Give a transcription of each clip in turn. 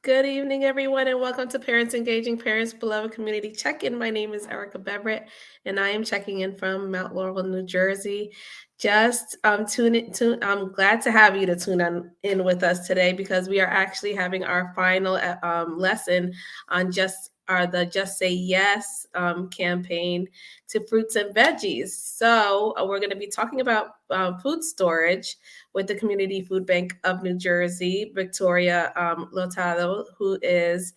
Good evening, everyone, and welcome to Parents Engaging Parents Beloved Community Check-in. My name is Erica Beverett, and I am checking in from Mount Laurel, New Jersey. I'm glad to have you to in with us today because we are actually having our final lesson on the Just Say Yes campaign to fruits and veggies. So we're going to be talking about food storage with the Community Food Bank of New Jersey, Victoria Lotado, who is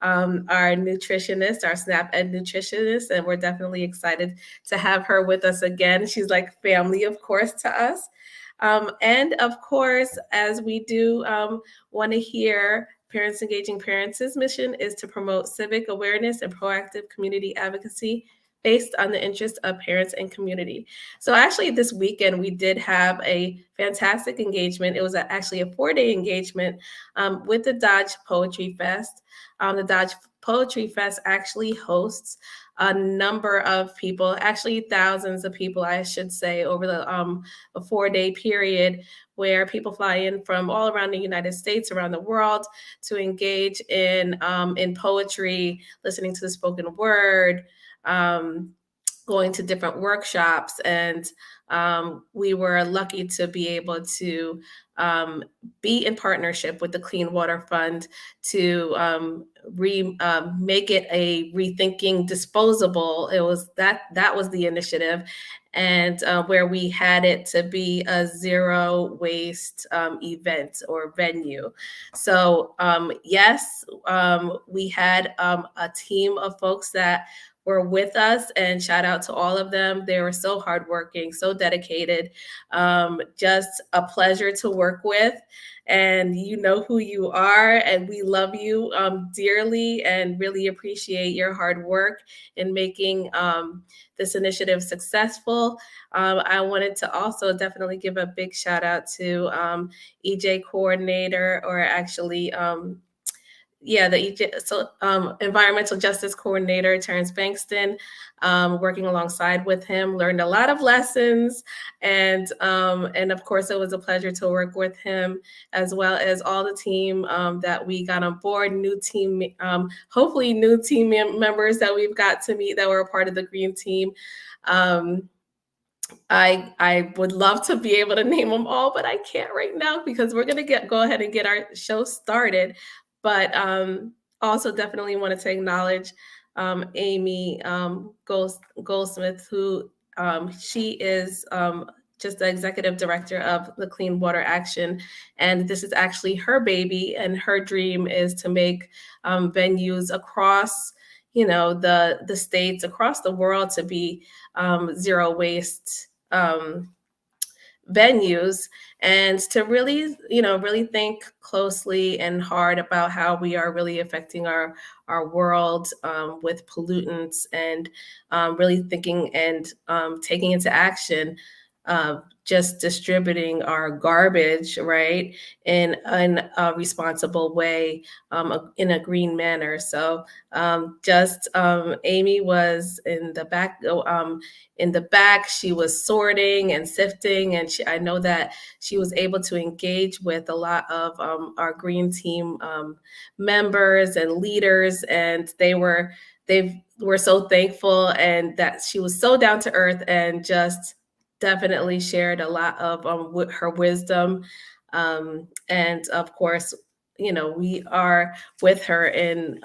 our nutritionist, our SNAP Ed nutritionist, and we're definitely excited to have her with us again. She's like family, of course, to us. And of course, as we do want to hear Parents Engaging Parents' mission is to promote civic awareness and proactive community advocacy based on the interest of parents and community. So actually this weekend, we did have a fantastic engagement. It was actually a 4-day engagement with the Dodge Poetry Fest. The Dodge Poetry Fest actually hosts a number of people, actually thousands of people, I should say, over the a 4-day period where people fly in from all around the United States, around the world, to engage in poetry, listening to the spoken word, going to different workshops, and we were lucky to be able to be in partnership with the Clean Water Fund to make it a rethinking disposable. It was that was the initiative, and where we had it to be a zero waste event or venue. So yes, we had a team of folks that were with us, and shout out to all of them. They were so hardworking, so dedicated, just a pleasure to work with. And you know who you are, and we love you dearly and really appreciate your hard work in making this initiative successful. I wanted to also definitely give a big shout out to EJ coordinator, or actually the environmental justice coordinator, Terrence Bankston, working alongside with him, learned a lot of lessons. And of course, it was a pleasure to work with him, as well as all the team that we got on board, hopefully new team members that we've got to meet that were a part of the Green Team. I would love to be able to name them all, but I can't right now because we're going to go ahead and get our show started. But also definitely wanted to acknowledge Amy Goldsmith, who she is just the executive director of the Clean Water Action. And this is actually her baby, and her dream is to make venues across the states, across the world, to be zero waste venues, and to really think closely and hard about how we are really affecting our world with pollutants, and really thinking and taking into action just distributing our garbage, right, in a responsible way, in a green manner. So Amy was in the back. She was sorting and sifting, and I know that she was able to engage with a lot of our Green Team members and leaders, and they were so thankful, and that she was so down to earth and just definitely shared a lot of her wisdom. And of course, we are with her in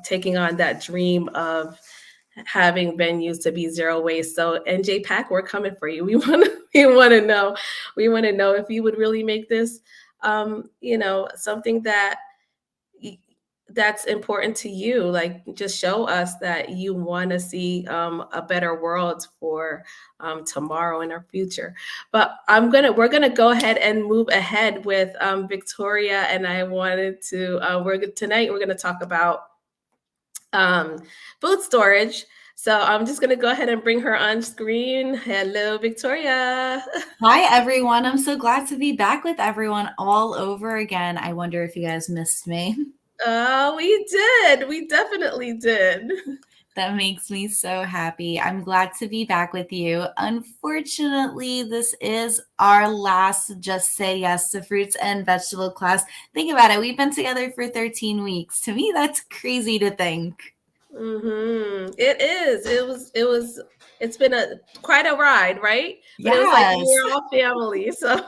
taking on that dream of having venues to be zero waste. So NJ Pack, we're coming for you. We want to know if you would really make this, something that's important to you. Like, just show us that you want to see a better world for tomorrow in our future. But we're gonna go ahead and move ahead with Victoria. And I wanted to tonight we're gonna talk about food storage. So I'm just going to go ahead and bring her on screen. Hello, Victoria. Hi, everyone. I'm so glad to be back with everyone all over again. I wonder if you guys missed me. Oh, we did. We definitely did. That makes me so happy. I'm glad to be back with you. Unfortunately, this is our last Just Say Yes to Fruits and Vegetable class. Think about it. We've been together for 13 weeks. To me, that's crazy to think. It is. It's been quite a ride, right? But it was like Yes. we're all family. So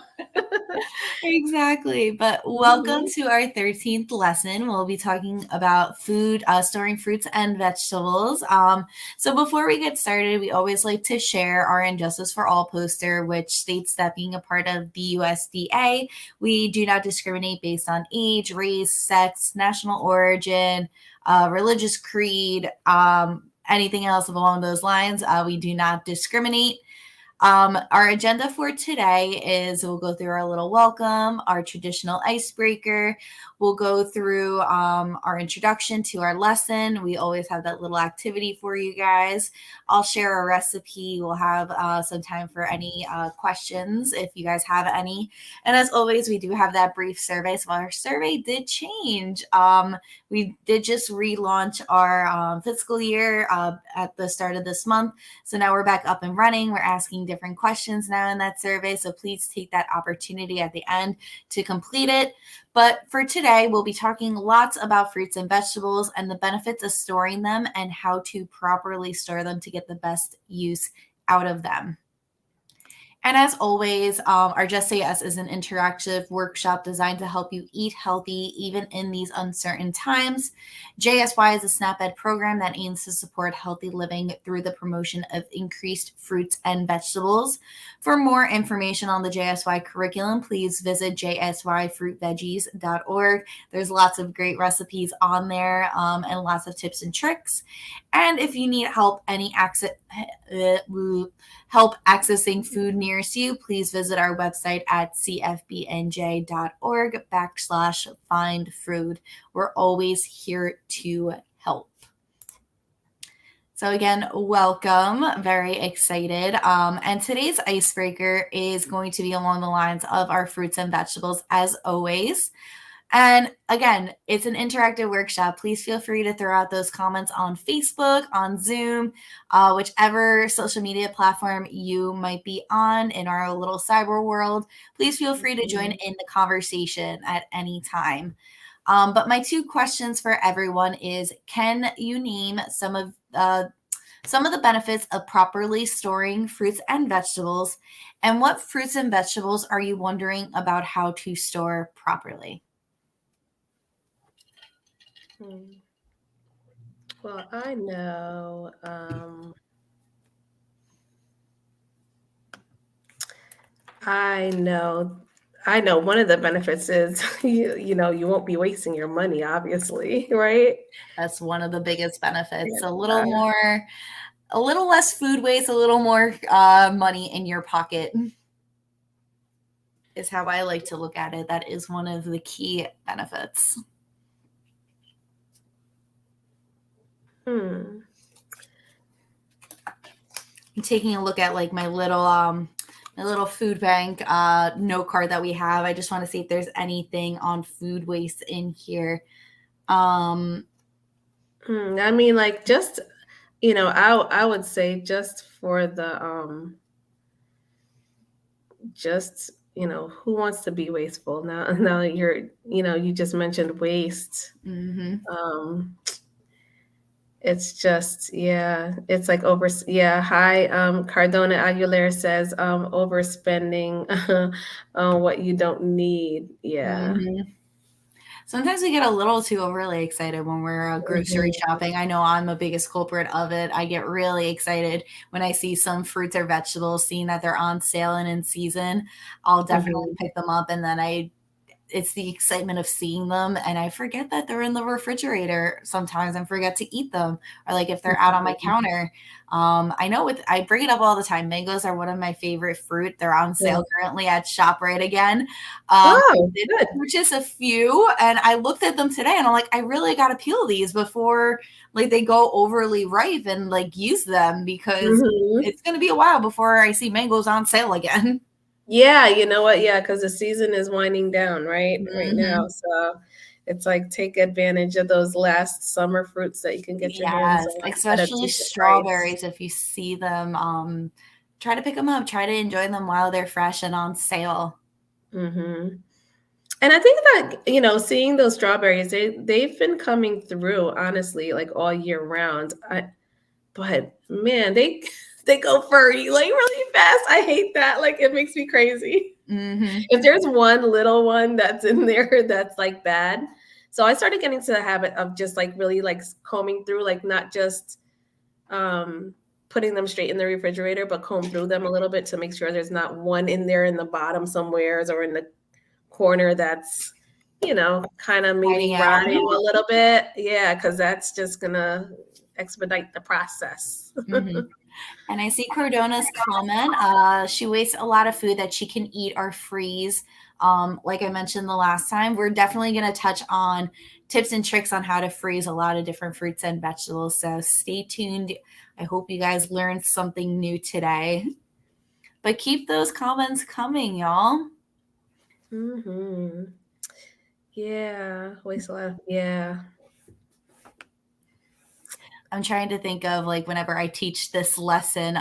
Exactly. But welcome Mhm. to our 13th lesson. We'll be talking about food, storing fruits and vegetables. So before we get started, we always like to share our Injustice for All poster, which states that being a part of the USDA, we do not discriminate based on age, race, sex, national origin, religious creed, anything else along those lines. We do not discriminate. Our agenda for today is we'll go through our little welcome, our traditional icebreaker. We'll go through our introduction to our lesson. We always have that little activity for you guys. I'll share a recipe. We'll have some time for any questions if you guys have any. And as always, we do have that brief survey. So our survey did change. We did just relaunch our fiscal year at the start of this month. So now we're back up and running. We're asking different questions now in that survey. So please take that opportunity at the end to complete it. But for today, we'll be talking lots about fruits and vegetables and the benefits of storing them and how to properly store them to get the best use out of them. And as always, our Just Say Yes is an interactive workshop designed to help you eat healthy even in these uncertain times. JSY is a SNAP-Ed program that aims to support healthy living through the promotion of increased fruits and vegetables. For more information on the JSY curriculum, please visit jsyfruitveggies.org. There's lots of great recipes on there and lots of tips and tricks. And if you need help accessing food nearest you, please visit our website at cfbnj.org/find food. We're always here to help. So again, welcome. Very excited. And today's icebreaker is going to be along the lines of our fruits and vegetables as always. And again, it's an interactive workshop. Please feel free to throw out those comments on Facebook, on Zoom, whichever social media platform you might be on in our little cyber world. Please feel free to join in the conversation at any time. But my two questions for everyone is, can you name some of the benefits of properly storing fruits and vegetables? And what fruits and vegetables are you wondering about how to store properly? Well, I know. I know. I know one of the benefits is you won't be wasting your money, obviously, right? That's one of the biggest benefits. Yeah. A little less food waste, a little more money in your pocket is how I like to look at it. That is one of the key benefits. Hmm. I'm taking a look at like my little food bank note card that we have. I just want to see if there's anything on food waste in here. I mean, like just I would say just for the just who wants to be wasteful now? Now that you just mentioned waste. Mm-hmm. It's just, yeah, it's like hi, Cardona Aguilera says, overspending on what you don't need. Yeah. Mm-hmm. Sometimes we get a little too overly excited when we're grocery Mhm, shopping. I know I'm a biggest culprit of it. I get really excited when I see some fruits or vegetables, seeing that they're on sale and in season. I'll definitely mhm, pick them up, and then it's the excitement of seeing them, and I forget that they're in the refrigerator sometimes and forget to eat them, or like if they're out on my mhm. counter. I know I bring it up all the time. Mangoes are one of my favorite fruit. They're on Yeah. sale currently at ShopRite again. I Oh, did good. purchase a few, and I looked at them today and I'm like, I really got to peel these before like they go overly ripe and like use them, because Mhm. it's going to be a while before I see mangoes on sale again. Yeah, you know what? Yeah, because the season is winding down, right now. Hmm. So It's like take advantage of those last summer fruits that you can get your hands Yes, on at a especially decent price. strawberries. If you see them, try to pick them up. Try to enjoy them while they're fresh and on sale. Hmm. And I think that, seeing those strawberries, they've been coming through honestly, like all year round. But man, they go furry like really fast. I hate that. Like it makes me crazy. Hmm. If there's one little one that's in there that's like bad. So I started getting to the habit of just like really like combing through, like not just um putting them straight in the refrigerator, but comb through them a little bit to make sure there's not one in there in the bottom somewheres or in the corner that's, kind of maybe Hiding out. rotting a little bit. Yeah, because that's just gonna expedite the process. Hmm. And I see Cordona's comment. She wastes a lot of food that she can eat or freeze. Like I mentioned the last time, we're definitely going to touch on tips and tricks on how to freeze a lot of different fruits and vegetables. So stay tuned. I hope you guys learned something new today. But keep those comments coming, y'all. Hmm. Yeah, waste a lot of, yeah. I'm trying to think of like whenever I teach this lesson,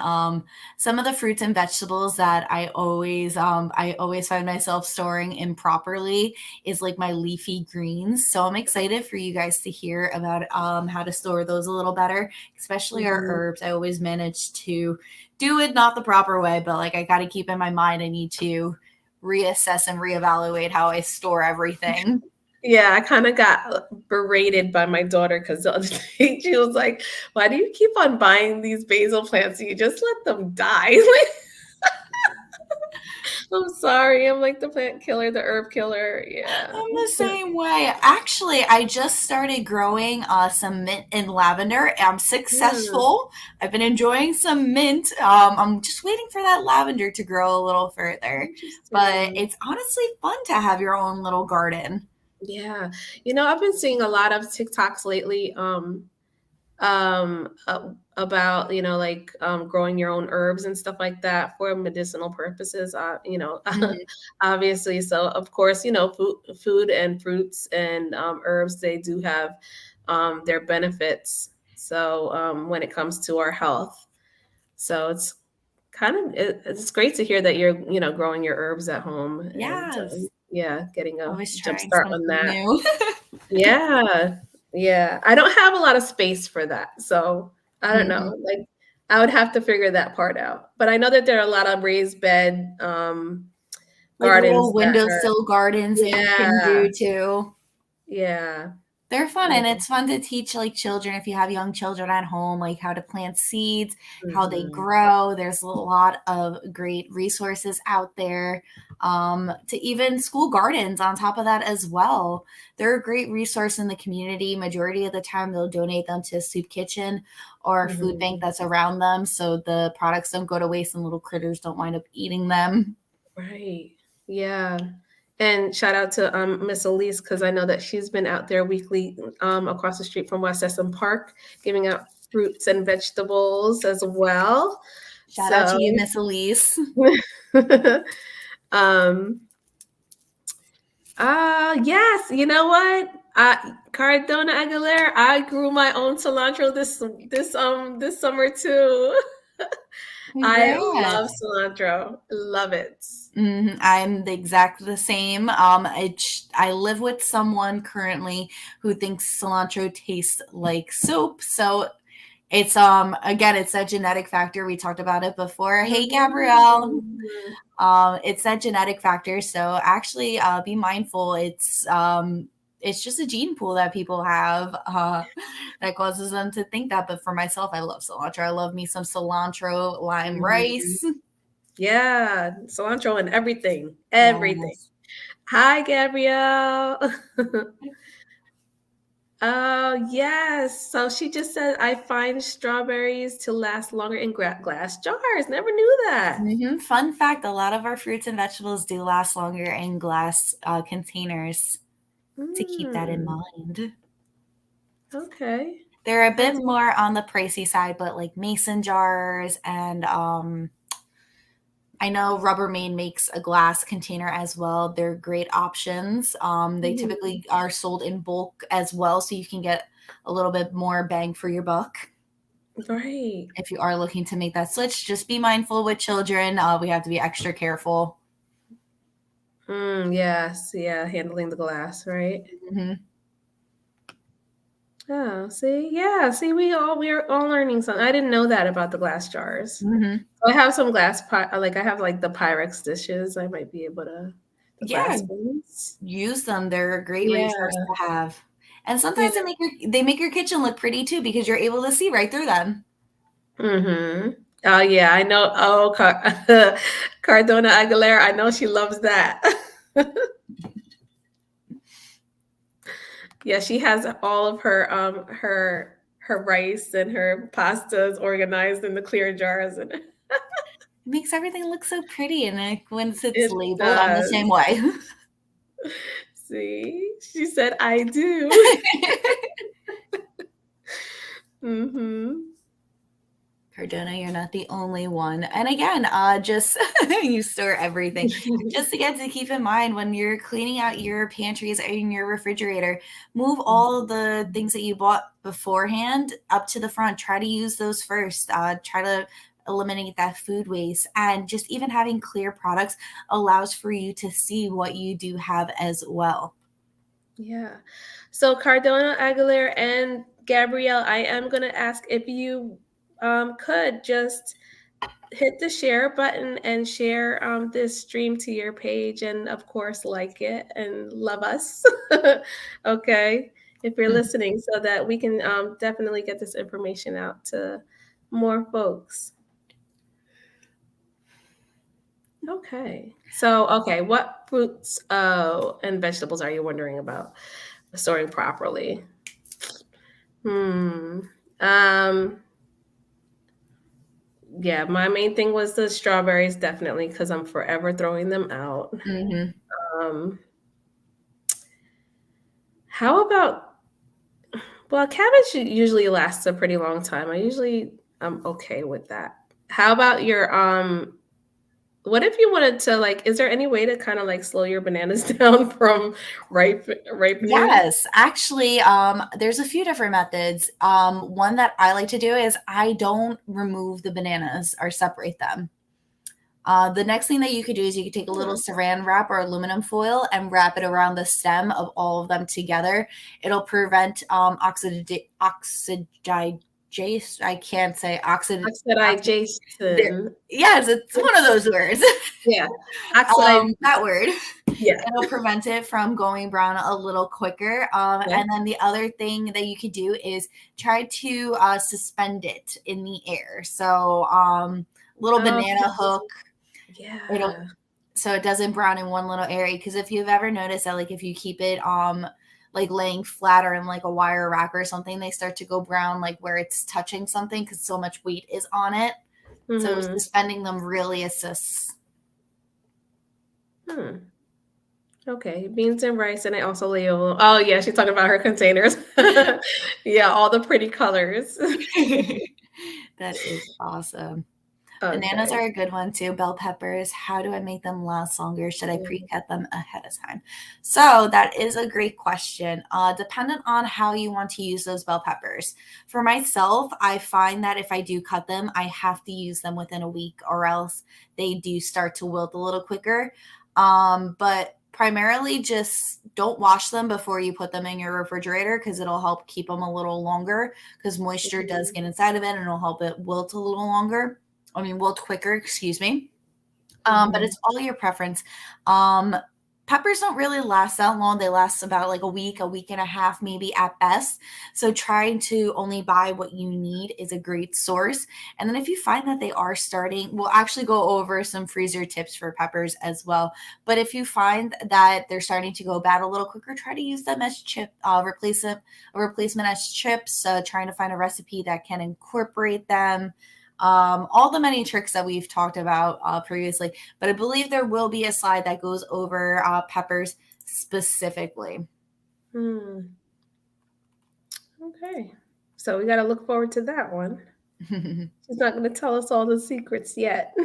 some of the fruits and vegetables that I always find myself storing improperly is like my leafy greens. So I'm excited for you guys to hear about how to store those a little better, especially our Mhm. herbs. I always manage to do it not the proper way, but like I got to keep in my mind I need to reassess and reevaluate how I store everything. Yeah, I kind of got berated by my daughter because the other day she was like, "Why do you keep on buying these basil plants? You just let them die." Like, I'm sorry. I'm like the plant killer, the herb killer. Yeah. I'm the same way. Actually, I just started growing some mint and lavender. I'm Mm, successful. I've been enjoying some mint. I'm just waiting for that lavender to grow a little further. But interesting. it's honestly fun to have your own little garden. Yeah. I've been seeing a lot of TikToks lately. About like growing your own herbs and stuff like that for medicinal purposes, Mhm. obviously. So of course, food and fruits and herbs, they do have their benefits, so when it comes to our health. So it's great to hear that you're growing your herbs at home, and Yes. yeah, getting a Always jump trying start something on that. new. Yeah. Yeah. I don't have a lot of space for that. So I don't Mhm. know. Like I would have to figure that part out. But I know that there are a lot of raised bed Like little gardens that are, windowsill gardens that you can yeah. do too. Yeah. They're fun, Yeah. and it's fun to teach like children if you have young children at home, like how to plant seeds, how they Mhm. grow. There's a lot of great resources out there, to even school gardens on top of that as well. They're a great resource in the community. Majority of the time, they'll donate them to a soup kitchen or a food bank Mhm. that's around them, so the products don't go to waste and little critters don't wind up eating them. Right. Yeah. And shout out to Miss Elise, because I know that she's been out there weekly across the street from West Esson Park giving out fruits and vegetables as well. Shout out to So you, Miss Elise. um yes, you know what? Cardona Aguilera, I grew my own cilantro this summer too. I love Congrats. cilantro. Love it. I'm the exact the same. I live with someone currently who thinks cilantro tastes like soap. So it's again it's that genetic factor. We talked about it before. Hey Gabrielle. Mm. It's that genetic factor. So actually be mindful. It's just a gene pool that people have that causes them to think that. But for myself, I love cilantro. I love me some cilantro lime Mhm. rice. Yeah, cilantro and everything. Everything. Yes. Hi, Gabrielle. Oh, yes. So she just said, I find strawberries to last longer in glass jars. Never knew that. Fun fact, a lot of our fruits and vegetables do last longer in glass containers, to keep that in Mm, mind. okay. They're a bit That's more on the pricey side, but like mason jars and I know Rubbermaid makes a glass container as well. They're great options. They Mhm. typically are sold in bulk as well, so you can get a little bit more bang for your buck. Right. If you are looking to make that switch, just be mindful with children. We have to be extra careful. Yes, yeah, handling the glass, right? Hmm. Oh, see, yeah, see, we're all learning something. I didn't know that about the glass jars. Hmm. I have some glass like I have like the Pyrex dishes. I might be able to the Yeah, glass ones. use them. They're a great Yeah. resource to have. And Yeah. sometimes they make your kitchen look pretty too because you're able to see right through them. Mhm. Oh yeah, I know. Oh, Cardona Aguilera. I know she loves that. Yeah, she has all of her rice and her pastas organized in the clear jars, and It makes everything look so pretty, and when it's it labeled, I'm the same does. way. See, she said I do. Mhm. Cardona, you're not the only one. And again, just you store everything. Just again to keep in mind when you're cleaning out your pantries and your refrigerator, move all the things that you bought beforehand up to the front. Try to use those first. Try to eliminate that food waste. And just even having clear products allows for you to see what you do have as well. Yeah. So Cardona Aguilera and Gabrielle, I am gonna ask if you could just hit the share button and share this stream to your page, and of course like it and love us. Okay, if you're listening, so that we can definitely get this information out to more folks. Okay, so okay, what fruits and vegetables are you wondering about storing properly? Hmm. Um, yeah, my main thing was the strawberries, definitely, because I'm forever throwing them out. Hmm. Um, how about, well, cabbage usually lasts a pretty long time. I'm okay with that. How about your what if you wanted to like, is there any way to kind of like slow your bananas down from ripening? Yes, actually, there's a few different methods. One that I like to do is I don't remove the bananas or separate them. The next thing that you could do is you could take a little Hmm. saran wrap or aluminum foil and wrap it around the stem of all of them together. It'll prevent oxidization. I can't say Oxidization. yes, it's one of those words. Yeah. Oxidization. That word. Yeah. It'll prevent it from going brown a little quicker. Okay. And then the other thing that you could do is try to suspend it in the air. So, little banana Okay. hook. It'll Yeah. so it doesn't brown in one little area. Because if you've ever noticed that, like if you keep it like laying flat or in like a wire rack or something, they start to go brown like where it's touching something because so much weight is on it. So Hmm. suspending them really assists. Hmm. Okay, beans and rice, and I also label. Oh yeah, she's talking about her containers. Yeah, all the pretty colors. That is awesome. Bananas Okay. are a good one too. Bell peppers. How do I make them last longer? Should I Mm, pre-cut them ahead of time? So that is a great question. Dependent on how you want to use those bell peppers. For myself, I find that if I do cut them, I have to use them within a week, or else they do start to wilt a little quicker. But primarily, just don't wash them before you put them in your refrigerator because it'll help keep them a little longer. Because moisture does mhm, get inside of it and it'll help it wilt a little longer. I mean, wilt quicker, excuse me. But mhm. it's all your preference. Peppers don't really last that long. They last about like a week and a half, maybe at best. So trying to only buy what you need is a great source. And then if you find that they are starting, we'll actually go over some freezer tips for peppers as well. But if you find that they're starting to go bad a little quicker, try to use them as a replacement as chips. Trying to find a recipe that can incorporate them, all the many tricks that we've talked about previously. But I believe there will be a slide that goes over peppers specifically. Hmm. Okay. So we got to look forward to that one. She's not going to tell us all the secrets yet.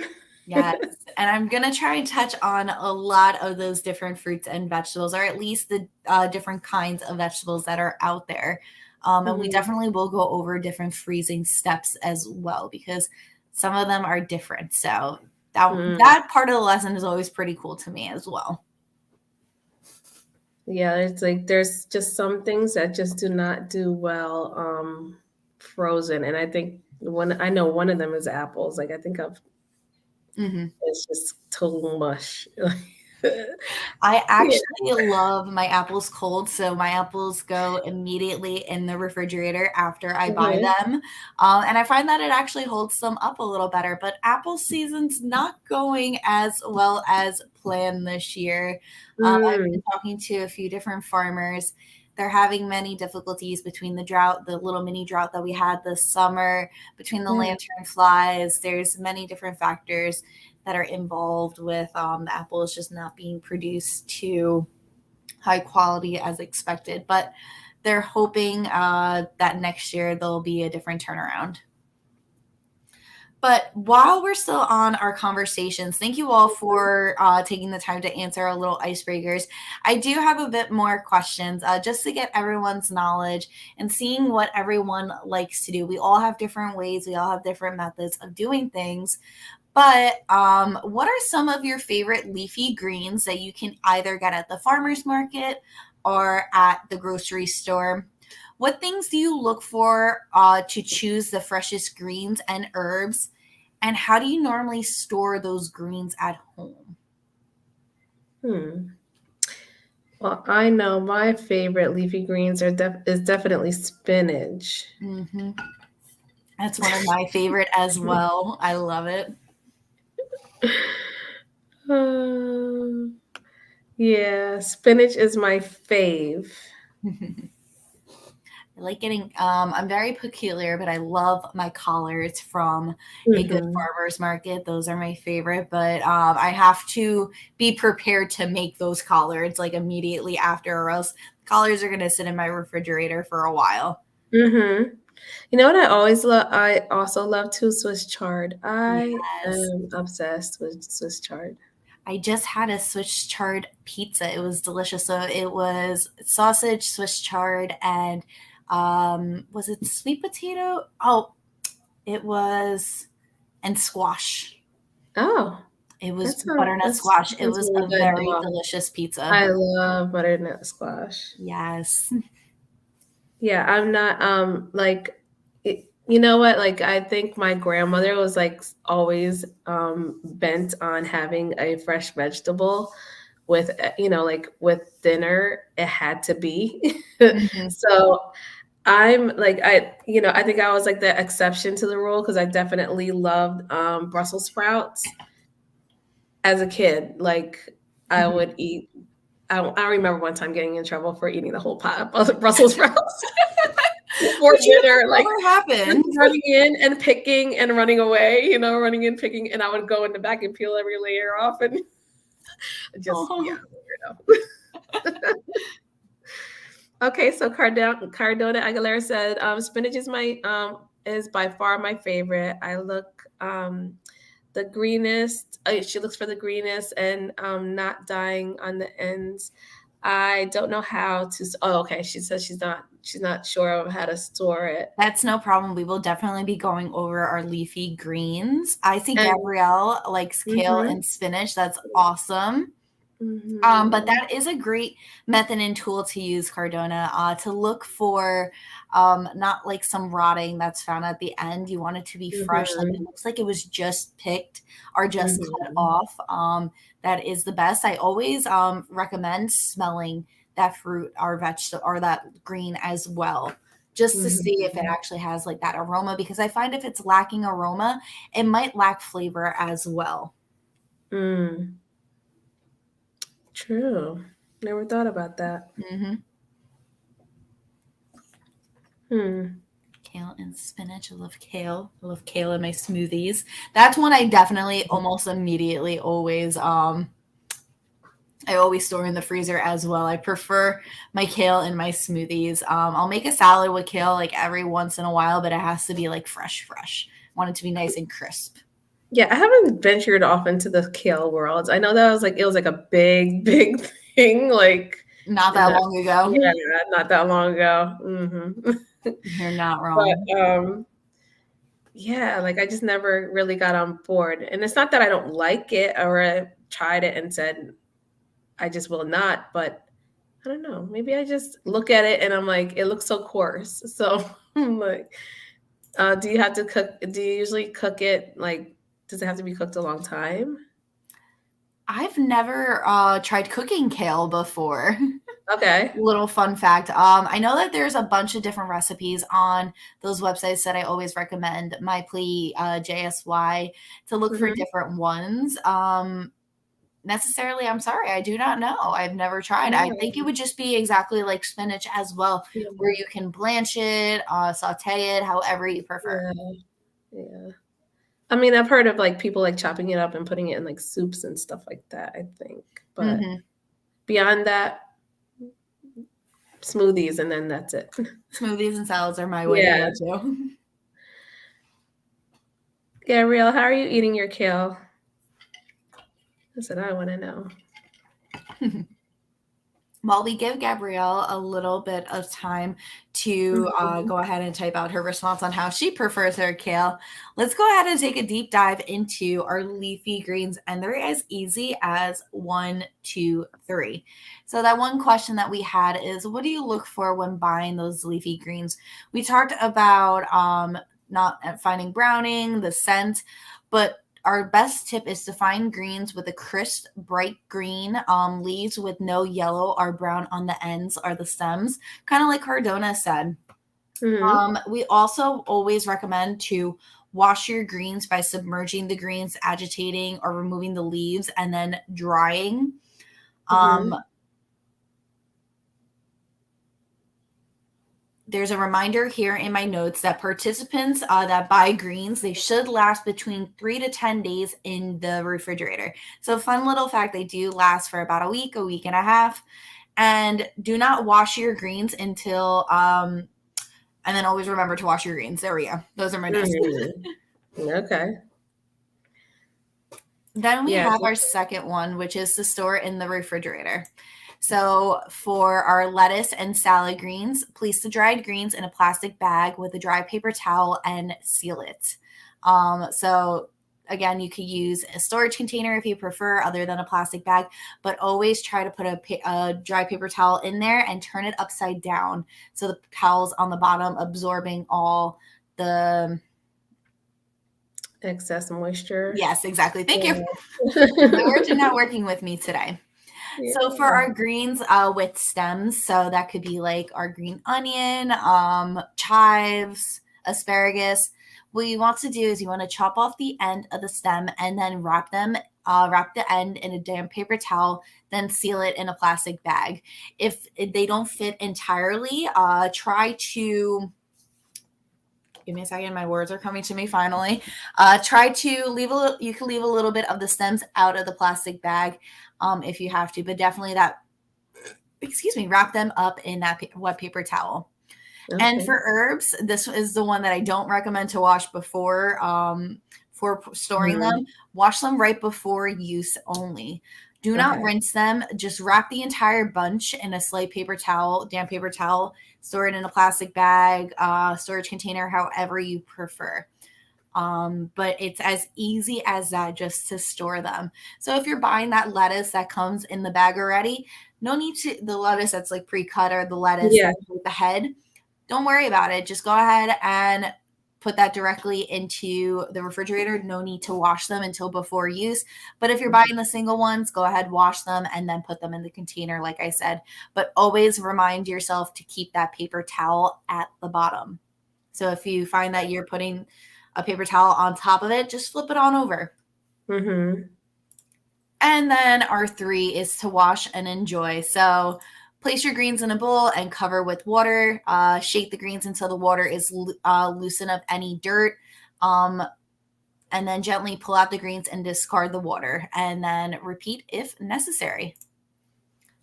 Yes. And I'm going to try and touch on a lot of those different fruits and vegetables, or at least the different kinds of vegetables that are out there. And we Mhm. definitely will go over different freezing steps as well, because some of them are different. So Mm. that part of the lesson is always pretty cool to me as well. Yeah, it's like there's just some things that just do not do well frozen. And I think I know one of them is apples. Like I think of Hmm. it's just total mush. I Yeah. actually love my apples cold, so my apples go immediately in the refrigerator after I buy Mhm. them, and I find that it actually holds them up a little better. But apple season's not going as well as planned this year. I've been Mm. talking to a few different farmers. They're having many difficulties between the drought, the little mini drought that we had this summer, between the Mm. lantern flies. There's many different factors that are involved with the apples just not being produced to high quality as expected. But they're hoping that next year there'll be a different turnaround. But while we're still on our conversations, thank you all for taking the time to answer our little icebreakers. I do have a bit more questions just to get everyone's knowledge and seeing what everyone likes to do. We all have different ways, we all have different methods of doing things. But what are some of your favorite leafy greens that you can either get at the farmer's market or at the grocery store? What things do you look for to choose the freshest greens and herbs? And how do you normally store those greens at home? Hmm. Well, I know my favorite leafy greens is definitely spinach. Hmm. That's one of my favorite as well. I love it. Um, yeah, spinach is my fave. I like getting, I'm very peculiar, but I love my collards from a good Hmm. farmer's market. Those are my favorite, but I have to be prepared to make those collards like immediately after, or else collards are going to sit in my refrigerator for a while. Hmm. You know what I always love? I also love too Swiss chard. I Yes. am obsessed with Swiss chard. I just had a Swiss chard pizza. It was delicious. So it was sausage, Swiss chard, and was it sweet potato? Oh, it was, and squash. Oh, It was butternut that squash. It sounds was really a good. very Wow. delicious pizza. I love butternut squash. Yes. Yeah, I'm not like you know what? Like I think my grandmother was like always bent on having a fresh vegetable with like with dinner it had to be. Mhm. So I'm like I think I was like the exception to the rule because I definitely loved Brussels sprouts as a kid. Like I Mhm. would eat I remember one time getting in trouble for eating the whole pot of Brussels sprouts before Which would dinner, like never happened. running in and picking and running away, running in, picking, and I would go in the back and peel every layer off and just, yeah, Oh. weirdo. Okay, so Cardona Aguilera said, spinach is by far my favorite. I look the greenest. She looks for the greenest and not dying on the ends. I don't know how to. Oh, okay. She says she's not sure of how to store it. That's no problem. We will definitely be going over our leafy greens. I see And Gabrielle likes kale mhm, and spinach. That's awesome. But mhm, that is a great method and tool to use, Cardona, to look for not like some rotting that's found at the end. You want it to be fresh, like it mhm, looks like it was just picked or just cut mhm, off. That is the best. I always recommend smelling that fruit or vegetable or that green as well, just to see if it mhm. actually has like that aroma. Because I find if it's lacking aroma, it might lack flavor as well. Mm, true. Never thought about that. Hmm. Hmm. Kale and spinach. I love kale. I love kale in my smoothies. That's one I definitely almost immediately always I always store in the freezer as well. I prefer my kale in my smoothies. I'll make a salad with kale like every once in a while, but it has to be like fresh, fresh. I want it to be nice and crisp. Yeah, I haven't ventured off into the kale world. I know that was like it was like a big, big thing, like Not in that the long ago. yeah, not that long ago. You're not wrong. But yeah, like I just never really got on board. And it's not that I don't like it or I tried it and said I just will not, but I don't know. Maybe I just look at it and I'm like, it looks so coarse. So I'm like, do you have to cook? Do you usually cook it like, does it have to be cooked a long time? I've never tried cooking kale before. Okay. Little fun fact. I know that there's a bunch of different recipes on those websites that I always recommend, MyPlate, JSY, to look for Hmm. different ones. Necessarily, I'm sorry, I do not know. I've never tried. I think it Yeah. would just be exactly like spinach as well, where Yeah. you can blanch it, saute it, however you prefer. Yeah. Yeah. I mean, I've heard of like people like chopping it up and putting it in like soups and stuff like that, I think. But Hmm. beyond that, smoothies and then that's it. Smoothies and salads are my way to Yeah. go too. Gabrielle, how are you eating your kale? That's what I want to know. While we give Gabrielle a little bit of time to Mhm. go ahead and type out her response on how she prefers her kale, let's go ahead and take a deep dive into our leafy greens. And they're as easy as one, two, three. So, that one question that we had is, what do you look for when buying those leafy greens? We talked about not finding browning, the scent, but our best tip is to find greens with a crisp, bright green leaves with no yellow or brown on the ends or the stems, kind of like Cardona said. Mhm. We also always recommend to wash your greens by submerging the greens, agitating or removing the leaves, and then drying. Um, Mhm. there's a reminder here in my notes that participants that buy greens, they should last between 3 to 10 days in the refrigerator. So, fun little fact, they do last for about a week and a half. And do not wash your greens until and then always remember to wash your greens. There we go. Those are my notes. Mhm. Okay. Then we Yeah. have our second one, which is to store in the refrigerator. So for our lettuce and salad greens, place the dried greens in a plastic bag with a dry paper towel and seal it. So again, you could use a storage container if you prefer, other than a plastic bag, but always try to put a dry paper towel in there and turn it upside down so the towel's on the bottom, absorbing all the. Excess moisture. Yes, exactly. Thank you. My Yeah. words are not working with me today. So for Yeah. our greens with stems, so that could be like our green onion, chives, asparagus. What you want to do is you want to chop off the end of the stem and then wrap the end in a damp paper towel, then seal it in a plastic bag. If they don't fit entirely, try to give me a second. My words are coming to me finally. Try to leave a little, you can leave a little bit of the stems out of the plastic bag if you have to, but definitely wrap them up in that wet paper towel. And Okay. for herbs, this is the one that I don't recommend to wash before for storing them. Mhm. Wash them right before use only. Do not Okay. rinse them. Just wrap the entire bunch in a slight paper towel, damp paper towel, store it in a plastic bag, storage container, however you prefer. But it's as easy as that just to store them. So if you're buying that lettuce that comes in the bag already, no need to the lettuce that's like pre-cut or the lettuce Yeah. that's with the head. Don't worry about it. Just go ahead and put that directly into the refrigerator. No need to wash them until before use. But if you're buying the single ones, go ahead, wash them, and then put them in the container, like I said. But always remind yourself to keep that paper towel at the bottom. So if you find that you're putting a paper towel on top of it, just flip it on over. Mhm. And then our three is to wash and enjoy. So place your greens in a bowl and cover with water. Shake the greens until the water is loosen of any dirt. Um, and then gently pull out the greens and discard the water. And then repeat if necessary.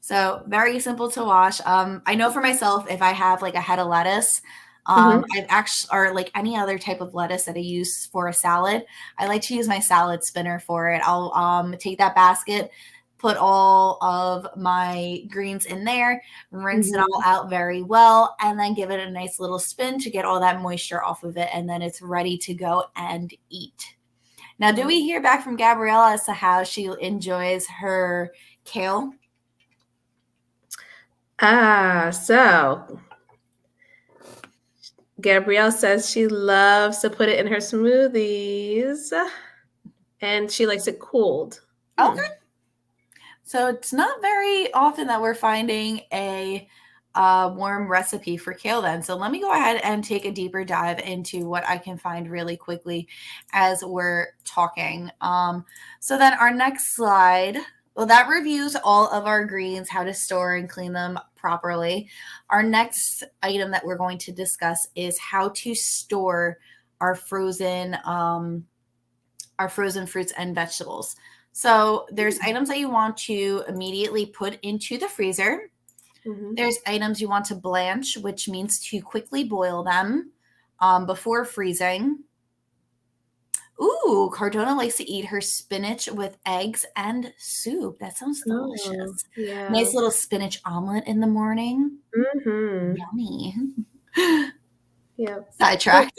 So very simple to wash. I know for myself, if I have like a head of lettuce, Mm-hmm. I've actually, or like any other type of lettuce that I use for a salad, I like to use my salad spinner for it. I'll take that basket, put all of my greens in there, rinse it all Mm-hmm. out very well, and then give it a nice little spin to get all that moisture off of it. And then it's ready to go and eat. Now, do we hear back from Gabriella as to how she enjoys her kale? So Gabrielle says she loves to put it in her smoothies and she likes it cooled. Okay. Hmm. So it's not very often that we're finding a warm recipe for kale then. So let me go ahead and take a deeper dive into what I can find really quickly as we're talking. So then our next slide, well, that reviews all of our greens, how to store and clean them properly. Our next item that we're going to discuss is how to store our frozen fruits and vegetables. So there's items that you want to immediately put into the freezer. Mm-hmm. There's items you want to blanch, which means to quickly boil them before freezing. Ooh, Cardona likes to eat her spinach with eggs and soup. That sounds Oh, delicious. yeah. Nice little spinach omelet in the morning. Mm-hmm. Yummy. Yep. Oh, Sidetracked.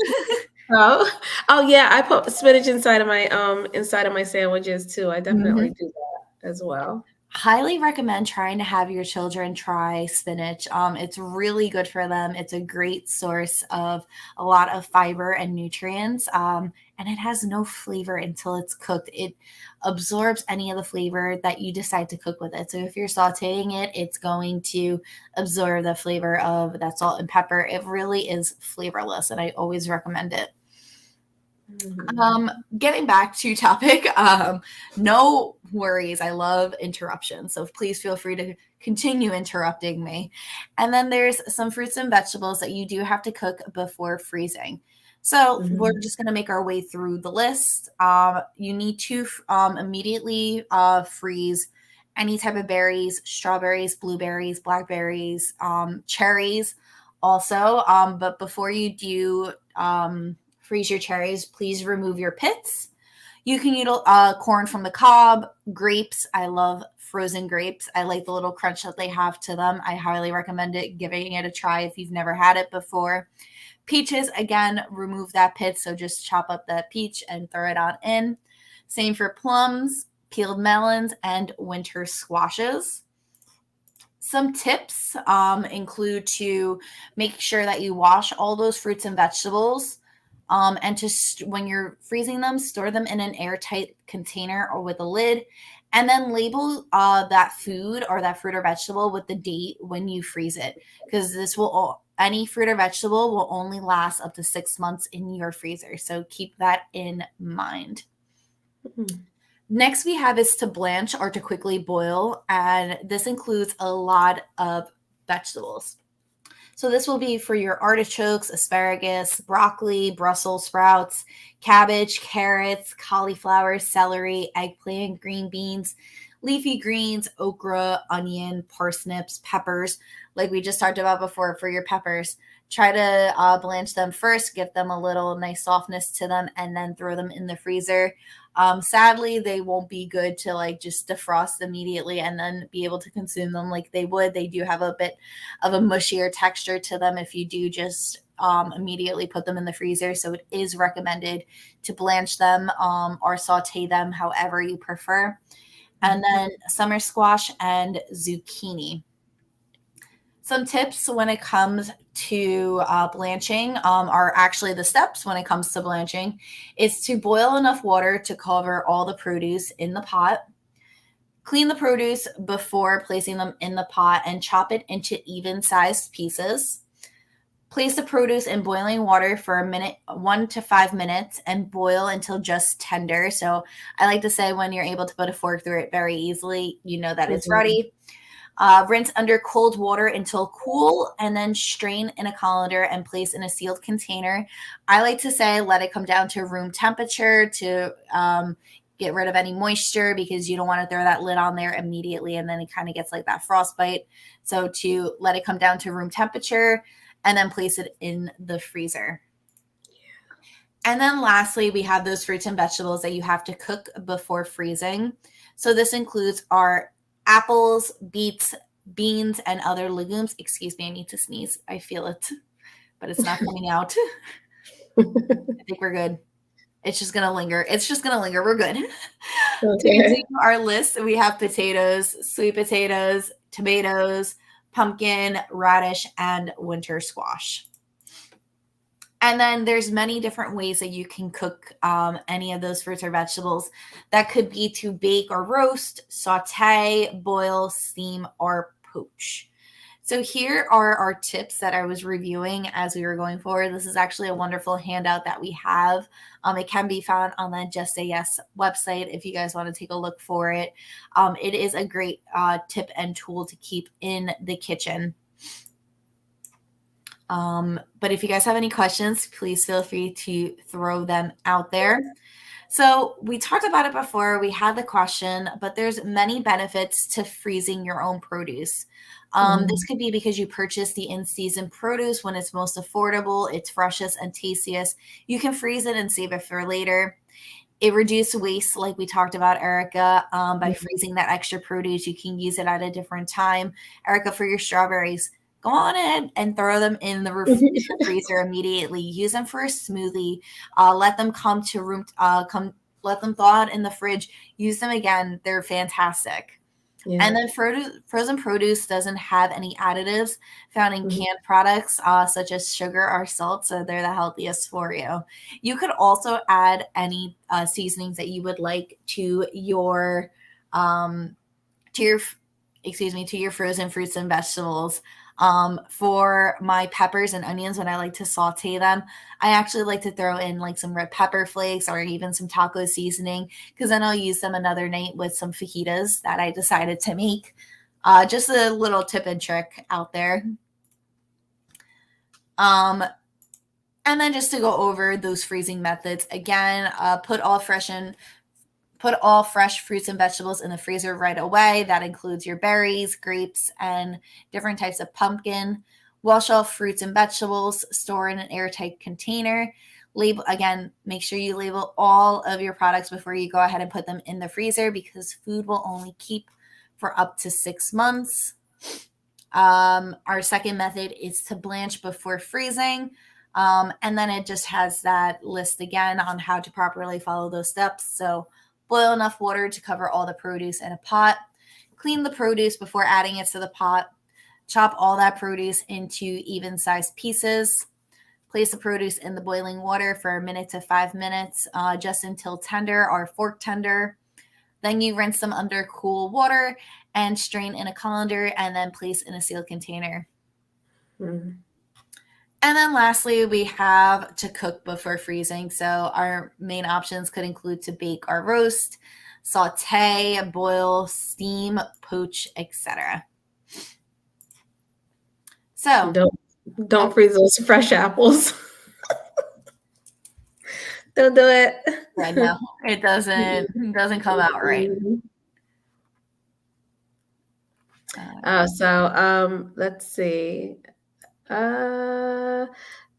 oh, yeah. I put spinach inside of my sandwiches too. I definitely Mhm. do that as well. Highly recommend trying to have your children try spinach. It's really good for them. It's a great source of a lot of fiber and nutrients. And it has no flavor until it's cooked. It absorbs any of the flavor that you decide to cook with it. So if you're sauteing it, it's going to absorb the flavor of that salt and pepper. It really is flavorless, and I always recommend it. Mhm. Getting back to topic, no worries. I love interruptions. So please feel free to continue interrupting me. And then there's some fruits and vegetables that you do have to cook before freezing. So we're Mhm. just going to make our way through the list. You need to immediately freeze any type of berries, strawberries, blueberries, blackberries, cherries also. But before you do, freeze your cherries, please remove your pits. You can use corn from the cob, grapes. I love frozen grapes. I like the little crunch that they have to them. I highly recommend it, giving it a try if you've never had it before. Peaches, again, remove that pit. So just chop up that peach and throw it on in. Same for plums, peeled melons, and winter squashes. Some tips include to make sure that you wash all those fruits and vegetables, and when you're freezing them, store them in an airtight container or with a lid, and then label that food or that fruit or vegetable with the date when you freeze it, because any fruit or vegetable will only last up to 6 months in your freezer. So keep that in mind. Mhm. Next, we have is to blanch or to quickly boil, and this includes a lot of vegetables. So, this will be for your artichokes, asparagus, broccoli, Brussels sprouts, cabbage, carrots, cauliflower, celery, eggplant, green beans, leafy greens, okra, onion, parsnips, peppers, like we just talked about before for your peppers. Try to blanch them first, give them a little nice softness to them, and then throw them in the freezer. Sadly, they won't be good to like just defrost immediately and then be able to consume them like they would. They do have a bit of a mushier texture to them if you do just immediately put them in the freezer. So it is recommended to blanch them or saute them however you prefer. And Mhm. then summer squash and zucchini. Some tips when it comes to blanching are actually the steps when it comes to blanching is to boil enough water to cover all the produce in the pot. Clean the produce before placing them in the pot and chop it into even sized pieces. Place the produce in boiling water for a minute, 1 to 5 minutes, and boil until just tender. So I like to say when you're able to put a fork through it very easily, you know that it's Mhm. ready. Rinse under cold water until cool, and then strain in a colander and place in a sealed container. I like to say let it come down to room temperature to get rid of any moisture, because you don't want to throw that lid on there immediately and then it kind of gets like that frostbite. So to let it come down to room temperature and then place it in the freezer. And then lastly, we have those fruits and vegetables that you have to cook before freezing. So this includes our apples, beets, beans, and other legumes. Excuse me, I need to sneeze. I feel it, but it's not coming out. I think we're good. It's just going to linger. We're good. To continue our list, we have potatoes, sweet potatoes, tomatoes, pumpkin, radish, and winter squash. And then there's many different ways that you can cook any of those fruits or vegetables. That could be to bake or roast, saute, boil, steam, or poach. So here are our tips that I was reviewing as we were going forward. This is actually a wonderful handout that we have. It can be found on the Just Say Yes website if you guys want to take a look for it. It is a great tip and tool to keep in the kitchen. But if you guys have any questions, please feel free to throw them out there. So we talked about it before. We had the question, but there's many benefits to freezing your own produce. This could be because you purchase the in-season produce when it's most affordable, it's freshest and tastiest. You can freeze it and save it for later. It reduces waste, like we talked about, Erica. By freezing that extra produce, you can use it at a different time. Erica, for your strawberries, go on in and throw them in the freezer immediately. Use them for a smoothie. Let them come to room. Let them thaw out in the fridge. Use them again. They're fantastic. Yeah. And then frozen produce doesn't have any additives found in canned products, such as sugar or salt, so they're the healthiest for you. You could also add any seasonings that you would like to your frozen fruits and vegetables. For my peppers and onions, when I like to saute them, I actually like to throw in like some red pepper flakes or even some taco seasoning, because then I'll use them another night with some fajitas that I decided to make. Just a little tip and trick out there. And then just to go over those freezing methods again, put all fresh fruits and vegetables in the freezer right away. That includes your berries, grapes, and different types of pumpkin. Wash off fruits and vegetables, store in an airtight container. Make sure you label all of your products before you go ahead and put them in the freezer, because food will only keep for up to 6 months. Our second method is to blanch before freezing. And then it just has that list again on how to properly follow those steps. So boil enough water to cover all the produce in a pot. Clean the produce before adding it to the pot. Chop all that produce into even-sized pieces. Place the produce in the boiling water for 1 minute to 5 minutes, just until tender or fork tender. Then you rinse them under cool water and strain in a colander, and then place in a sealed container. Mm-hmm. And then lastly, we have to cook before freezing. So our main options could include to bake or roast, saute, boil, steam, poach, etc. So don't freeze those fresh apples. Don't do it. Yeah, no, it doesn't come out right. Let's see.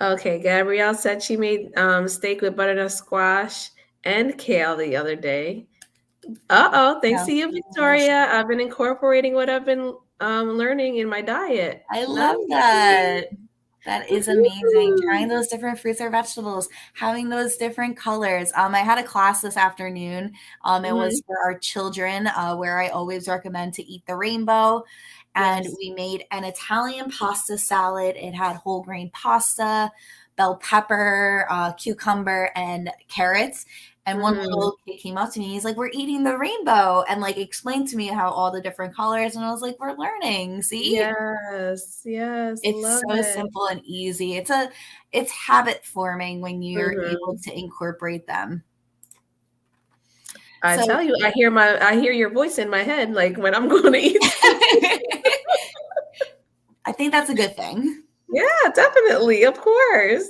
Okay, Gabrielle said she made steak with butternut squash and kale the other day. Thanks to you, Victoria. I've been incorporating what I've been learning in my diet. I love that. That is amazing. Trying those different fruits or vegetables, having those different colors. I had a class this afternoon. It was for our children, where I always recommend to eat the rainbow. And we made an Italian pasta salad. It had whole grain pasta, bell pepper, cucumber, and carrots. And one little kid came up to me. He's like, "We're eating the rainbow," and like explained to me how all the different colors. And I was like, "We're learning." See? Yes. It's so simple and easy. It's habit forming when you're able to incorporate them. I tell you, I hear your voice in my head, like when I'm going to eat. I think that's a good thing. Yeah, definitely. Of course.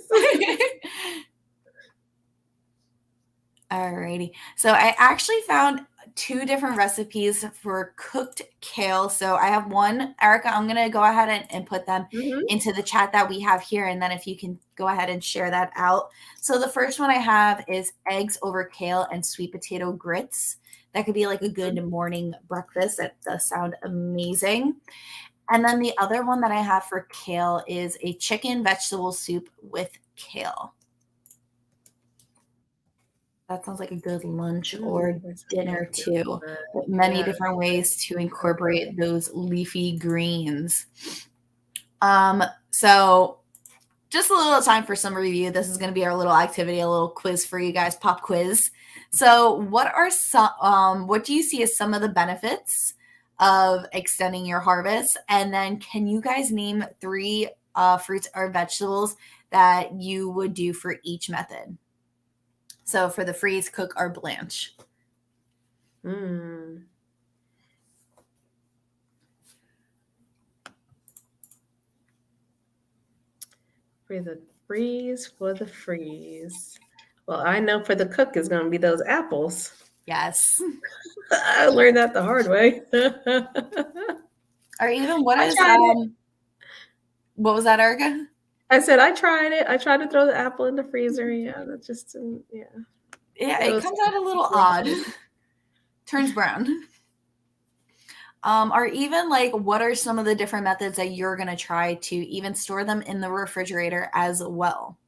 Alrighty. So I actually found 2 different recipes for cooked kale. So I have one, Erica, I'm going to go ahead and put them Mhm. into the chat that we have here. And then if you can go ahead and share that out. So the first one I have is eggs over kale and sweet potato grits. That could be like a good morning breakfast. That does sound amazing. And then the other one that I have for kale is a chicken vegetable soup with kale. That sounds like a good lunch or That sounds dinner like too. good. Many Yeah. different ways to incorporate those leafy greens. So just a little time for some review. This is going to be our little activity, a little quiz for you guys, pop quiz. So what do you see as some of the benefits of extending your harvest? And then can you guys name 3 fruits or vegetables that you would do for each method? So for the freeze, cook, or blanch. Mm. For the freeze. Well, I know for the cook is going to be those apples. Yes. I learned that the hard way. Or even what I is tried it. what was that, Erica? I said I tried it. I tried to throw the apple in the freezer. Yeah, that just didn't. Yeah, Yeah, it it was comes out a little odd. Turns brown. Or even like what are some of the different methods that you're gonna try to even store them in the refrigerator as well?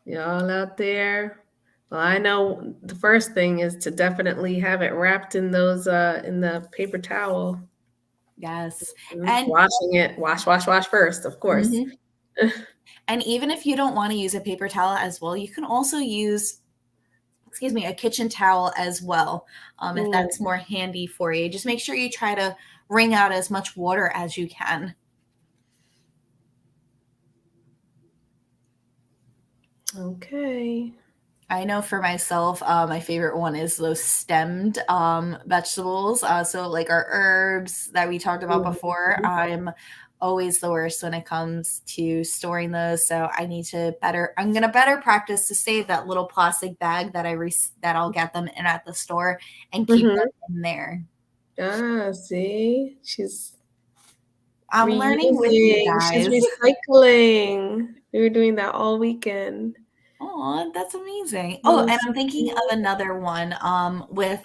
Y'all out there. Well, I know the first thing is to definitely have it wrapped in those in the paper towel. Yes. And Washing it, wash first, of course. mhm. And even if you don't want to use a paper towel as well, you can also use, excuse me, a kitchen towel as well, if Mm, that's more handy for you. Just make sure you try to wring out as much water as you can. okay. I know for myself, my favorite one is those stemmed vegetables. So, like our herbs that we talked about Mhm. before, I'm always the worst when it comes to storing those. So I need to I'm gonna better practice to save that little plastic bag that that I'll get them in at the store and keep them Mhm. in there. Ah, see, she's I'm learning with you reusing, she's guys. recycling. We were doing that all weekend. Oh, that's amazing. Oh, and Yes. I'm thinking of another one with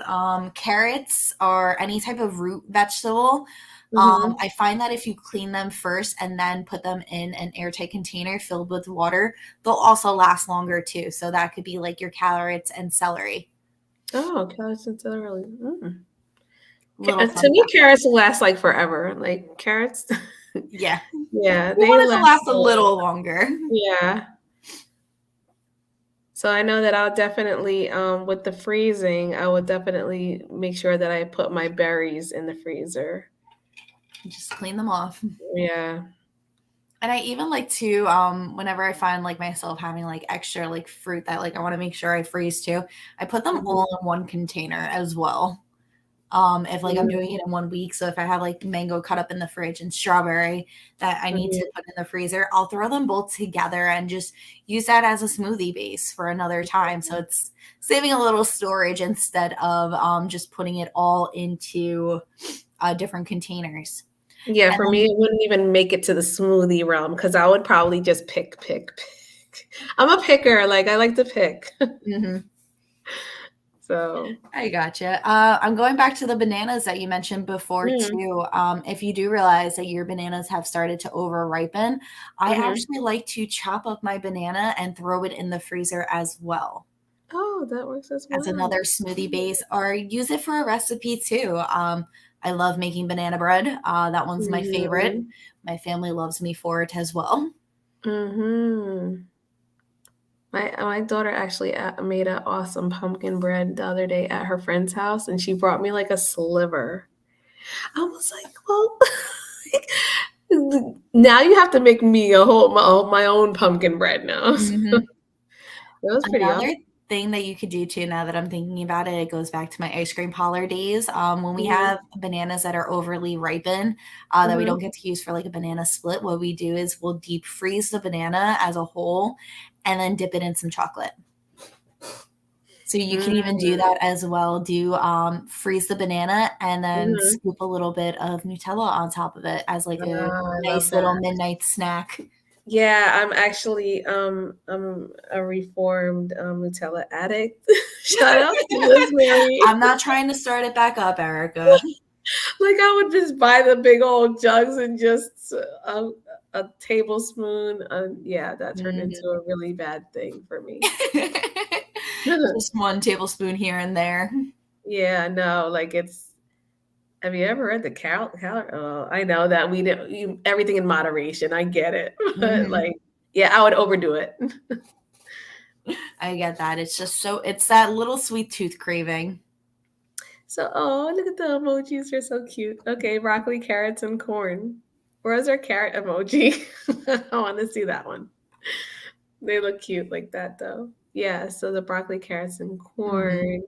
carrots or any type of root vegetable. Mhm. I find that if you clean them first and then put them in an airtight container filled with water, they'll also last longer too. So that could be like your carrots and celery. Oh, carrots and celery. Little To fun me, fact. carrots will last like forever. Like carrots, Yeah. yeah, We they want it to last. last a little longer. Yeah. So I know that I'll definitely, with the freezing, I would definitely make sure that I put my berries in the freezer. Just clean them off. Yeah. And I even like to, whenever I find like myself having like extra like fruit that like I want to make sure I freeze too, I put them Mhm. all in one container as well. If like I'm doing it in 1 week, so if I have like mango cut up in the fridge and strawberry that I need Mhm. to put in the freezer, I'll throw them both together and just use that as a smoothie base for another time. So it's saving a little storage instead of just putting it all into different containers. Yeah, And for me, it wouldn't even make it to the smoothie realm because I would probably just pick. I'm a picker. Like I like to pick. then, So, I gotcha. I'm going back to the bananas that you mentioned before mm, too. If you do realize that your bananas have started to over ripen, I mhm. actually like to chop up my banana and throw it in the freezer as well Oh, that works as as well. another smoothie base, or use it for a recipe too. I love making banana bread. That one's my favorite. Mhm. My family loves me for it as well. Mhm. My daughter actually made an awesome pumpkin bread the other day at her friend's house, and she brought me like a sliver. I was like, "Well, now you have to make me my own pumpkin bread now." Mhm. It was pretty awesome. Another thing that you could do too, now that I'm thinking about it, it goes back to my ice cream parlor days. When we Mhm, have bananas that are overly ripened, that we mhm. don't get to use for like a banana split, what we do is we'll deep freeze the banana as a whole and then dip it in some chocolate. So you can even do Mm. that as well. Do freeze the banana and then Mhm. scoop a little bit of Nutella on top of it as like a Oh, I love nice little that. midnight snack. Yeah, I'm actually I'm a reformed Nutella addict. Shout out to Rosemary. I'm not trying to start it back up, Erica. Like I would just buy the big old jugs and just a tablespoon. Yeah, that turned into Mhm. a really bad thing for me. Just 1 tablespoon here and there. Yeah, no, like it's. Have you ever read the Oh, I know that we do everything in moderation. I get it, but Mhm. like, yeah, I would overdo it. I get that. It's that little sweet tooth craving. So, oh, look at the emojis. They're so cute. Okay, broccoli, carrots, and corn. Where's our carrot emoji? I want to see that one. They look cute like that, though. Yeah, so the broccoli, carrots, and Mhm. corn.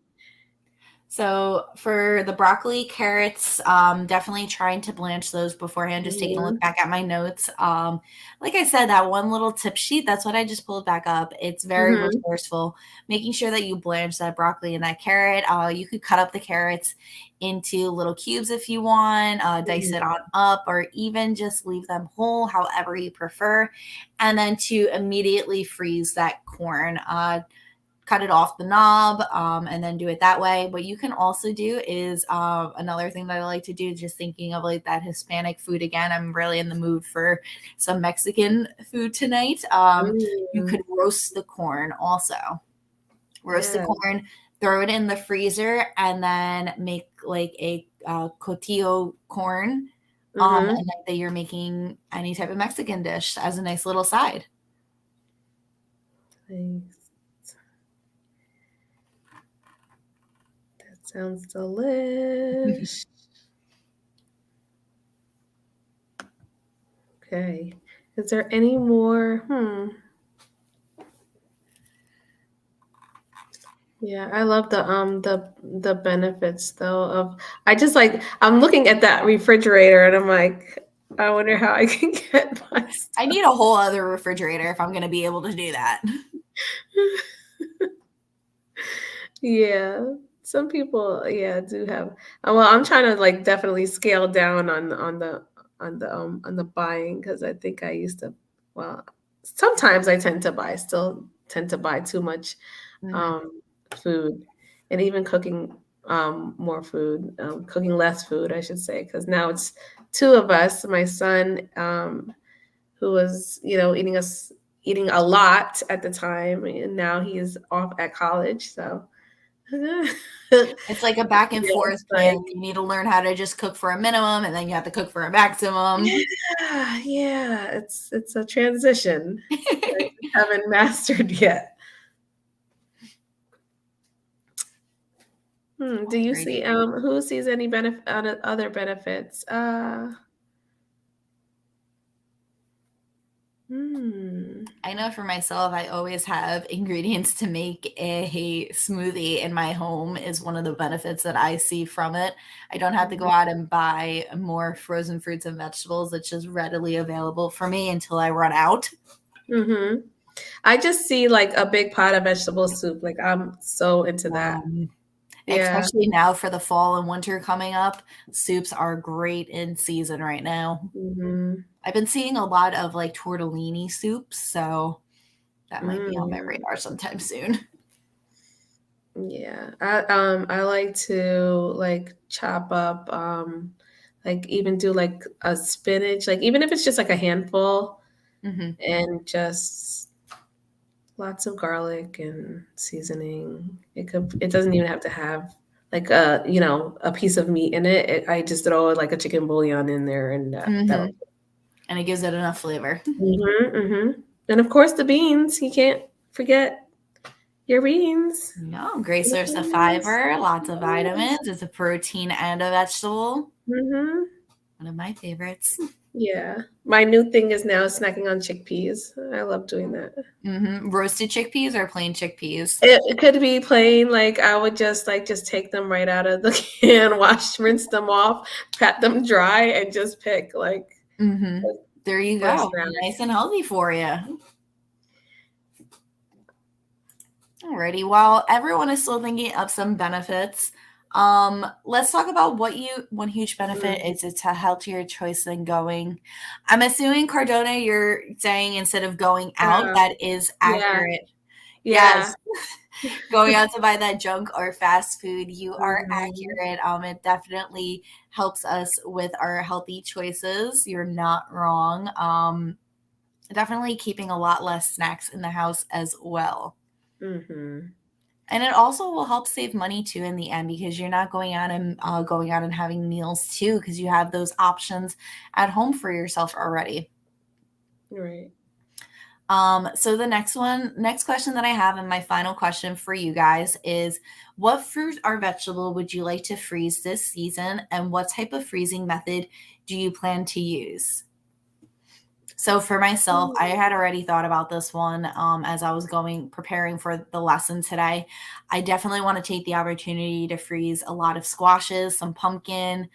So for the broccoli, carrots, definitely trying to blanch those beforehand. Just taking a look Mhm, back at my notes. Like I said, that one little tip sheet, that's what I just pulled back up. It's very mhm, resourceful. Making sure that you blanch that broccoli and that carrot. You could cut up the carrots into little cubes if you want, dice it mhm, on up, or even just leave them whole, however you prefer. And then to immediately freeze that corn. Cut it off the knob, and then do it that way. What you can also do is another thing that I like to do, just thinking of like that Hispanic food again. I'm really in the mood for some Mexican food tonight. You mm, could roast the corn also. Roast the yeah. corn, throw it in the freezer, and then make like a cotillo corn. Mhm. And that you're making any type of Mexican dish as a nice little side. Thanks. That sounds delish. Okay. Is there any more? Yeah, I love the benefits though of I just like I'm looking at that refrigerator and I'm like, I wonder how I can get my I stuff. need a whole other refrigerator if I'm going to be able to do that. Yeah. Some people, yeah, do have well, I'm trying to like definitely scale down on the buying because I think I used to well, sometimes I tend to buy, still tend to buy too much Mhm. um, food and even cooking more food, cooking less food, I should say, because now it's two of us. My son, who was, eating a lot at the time, and now he's off at college. So, yeah, It's like a back and it's forth thing. like, You need to learn how to just cook for a minimum, and then you have to cook for a maximum. yeah, it's a transition. I just haven't mastered yet. Do you Great. see who sees any other benefits? Hmm. I know for myself, I always have ingredients to make a smoothie in my home is one of the benefits that I see from it. I don't have to go out and buy more frozen fruits and vegetables. It's just readily available for me until I run out. Mm-hmm. I just see like a big pot of vegetable soup. Like I'm so into that. Um, Yeah. Especially now for the fall and winter coming up, soups are great in season right now. Hmm. I've been seeing a lot of like tortellini soups, so that might be on my Mm. radar sometime soon. Yeah. I like to like chop up like even do like a spinach, like even if it's just like a handful Hmm. and just lots of garlic and seasoning. It doesn't even have to have like a piece of meat in it. I just throw like a chicken bouillon in there and Hmm. that'll. And it gives it enough flavor. Mhm, mhm. And of course the beans. You can't forget your beans. No, great source of Yes. fiber, lots of Yes. vitamins. It's a protein and a vegetable. Mhm. One of my favorites. Yeah. My new thing is now snacking on chickpeas. I love doing that. Roasted chickpeas or plain chickpeas? It could be plain, like I would just take them right out of the can, rinse them off, pat them dry, and just pick like Hmm. There you for a go. snack. Nice and healthy for you. Alrighty. While everyone is still thinking of some benefits, let's talk about one huge benefit Mm, is it's a healthier choice than going. I'm assuming Cardona, you're saying instead of going out, yeah, that is yeah, accurate. yeah. Yes, going out to buy that junk or fast food, you are Mhm, accurate. It definitely helps us with our healthy choices. You're not wrong. Definitely keeping a lot less snacks in the house as well. mhm, And it also will help save money too in the end because you're not going out and having meals too because you have those options at home for yourself already. right. So the next question that I have, and my final question for you guys is, what fruit or vegetable would you like to freeze this season, and what type of freezing method do you plan to use? So for myself, I Mm, had already thought about this one as I was preparing for the lesson today. I definitely want to take the opportunity to freeze a lot of squashes, some pumpkin,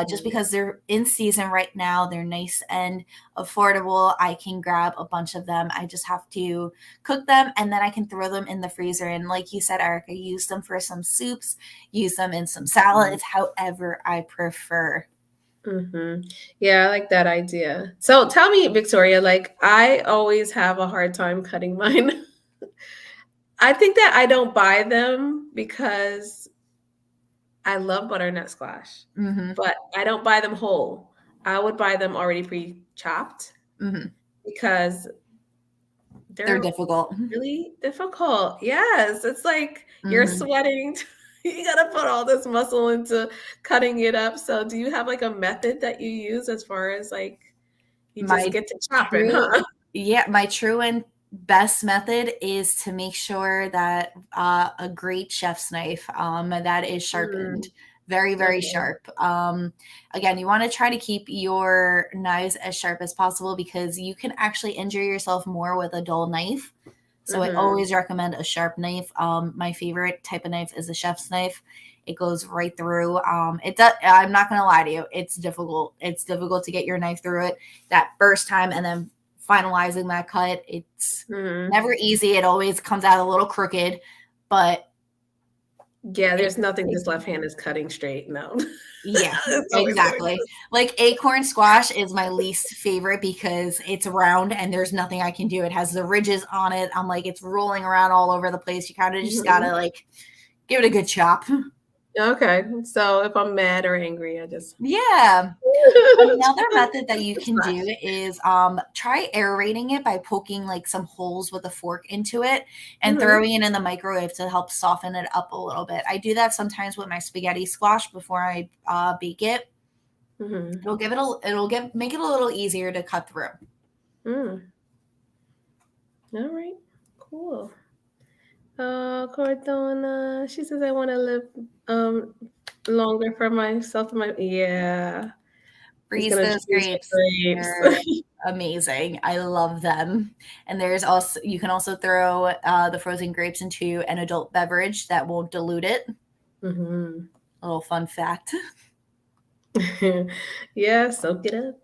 just mhm, because they're in season right now. They're nice and affordable. I can grab a bunch of them. I just have to cook them and then I can throw them in the freezer. And like you said, Erica, use them for some soups, use them in some mhm, salads, however I prefer. mhm. Yeah, I like that idea. So tell me, Victoria, like I always have a hard time cutting mine. I think that I don't buy them because I love butternut squash, Hmm. but I don't buy them whole. I would buy them already pre-chopped Hmm. because They're they're difficult. really difficult. Yes, it's like you're Hmm. sweating. You gotta put all this muscle into cutting it up. So do you have like a method that you use as far as like you just My get to chopping, true huh? yeah, my true and best method is to make sure that, a great chef's knife, that is sharpened. Mm, Very, very okay. sharp. Again, you wanna try to keep your knives as sharp as possible because you can actually injure yourself more with a dull knife. So I Mhm. always recommend a sharp knife. My favorite type of knife is a chef's knife. It goes right through. It does. I'm not gonna lie to you. It's difficult. It's difficult to get your knife through it that first time, and then finalizing that cut. It's Mhm. never easy. It always comes out a little crooked, but Yeah, it, there's nothing it this left hand is cutting straight. No. yeah, It's always going exactly. Like acorn squash is my least favorite because it's round and there's nothing I can do. It has the ridges on it. I'm like, it's rolling around all over the place. You kind of just gotta Mhm. like give it a good chop. Okay. So if I'm mad or angry, I just Yeah. Another method that you it's can flash. do is try aerating it by poking like some holes with a fork into it and Mhm. throwing it in the microwave to help soften it up a little bit. I do that sometimes with my spaghetti squash before I bake it. Mhm. It'll get make it a little easier to cut through. Mm. All right. Cool. Cordona, she says I want to live um longer for myself and my yeah. He's Freeze gonna those freeze the grapes. grapes. They're amazing. I love them. And there's also you can also throw the frozen grapes into an adult beverage that won't dilute it. Mhm. A little fun fact. Yeah, soak it up.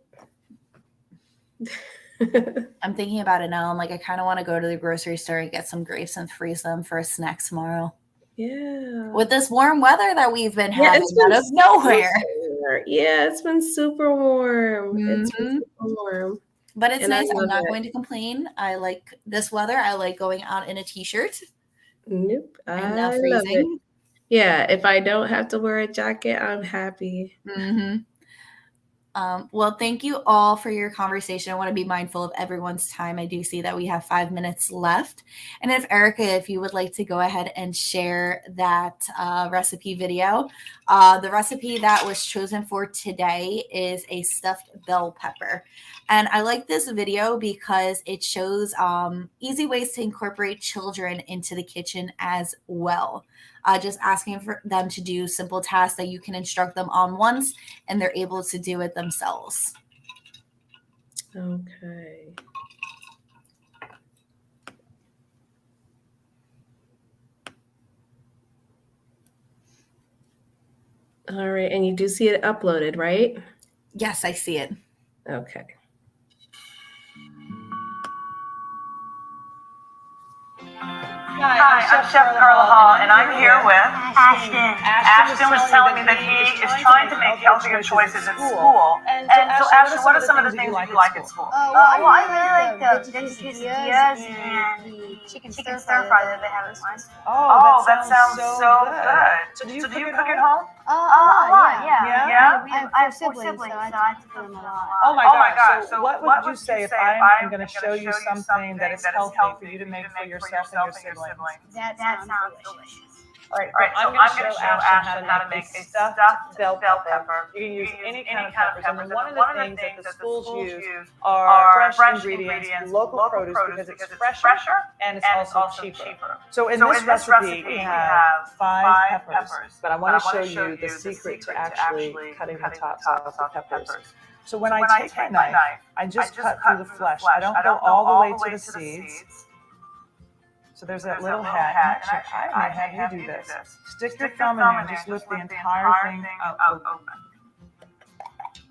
I'm thinking about it now. I'm like, I kind of want to go to the grocery store and get some grapes and freeze them for a snack tomorrow. Yeah. With this warm weather that we've been Yeah, it's having been out of nowhere. super. Yeah, it's been super warm. It's been Hmm. super warm, But it's and I nice. I'm love not it. going to complain. I like this weather. I like going out in a t-shirt Nope, and not I love it. freezing. Yeah, if I don't have to wear a jacket, I'm happy. Hmm. Well, thank you all for your conversation. I want to be mindful of everyone's time. I do see that we have 5 minutes left. And if Erica, if you would like to go ahead and share that recipe video, the recipe that was chosen for today is a stuffed bell pepper. And I like this video because it shows easy ways to incorporate children into the kitchen as well. Just asking for them to do simple tasks that you can instruct them on once and they're able to do it themselves. Okay. All right, and you do see it uploaded, right? Yes, I see it. Okay. Hi, I'm Chef Carla Hall, and I'm here with Ashton. Ashton was telling me that he is trying to make healthier choices at school. And so, Ashton, what are some of the things that you like at school? Well, I really like the veggie quesadillas and the chicken stir fry that they have at my school. Oh, that sounds so good. So do you cook at home? A lot, yeah. Yeah? I have 4 siblings, so I have to feed them a lot. Oh my gosh. So what would you say if I'm going to show you something that is healthy for you to make for yourself and your siblings? That sounds delicious. All right, so I'm going to show Ashton how to make a stuffed bell pepper. You can use any kind of peppers. And then one of the things that the schools use are fresh ingredients, local produce, because it's fresher and it's also cheaper. So in this recipe, we have 5 peppers, but I want to show you the secret to actually cutting the tops off the peppers. So when I take my knife, I just cut through the flesh. I don't go all the way to the seeds. So there's that little head. Actually, I might have you do this. Stick your thumb in there and just lift the entire thing up open.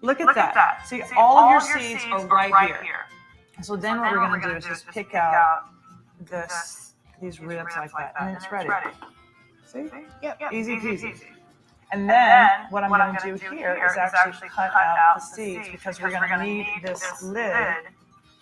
Look at that. See, all of your seeds are right here. So then what we're going to do is just pick out these ribs like that, and it's ready. See? Yep. Easy peasy. And then what I'm going to do here is actually cut out the seeds, because we're going to need this lid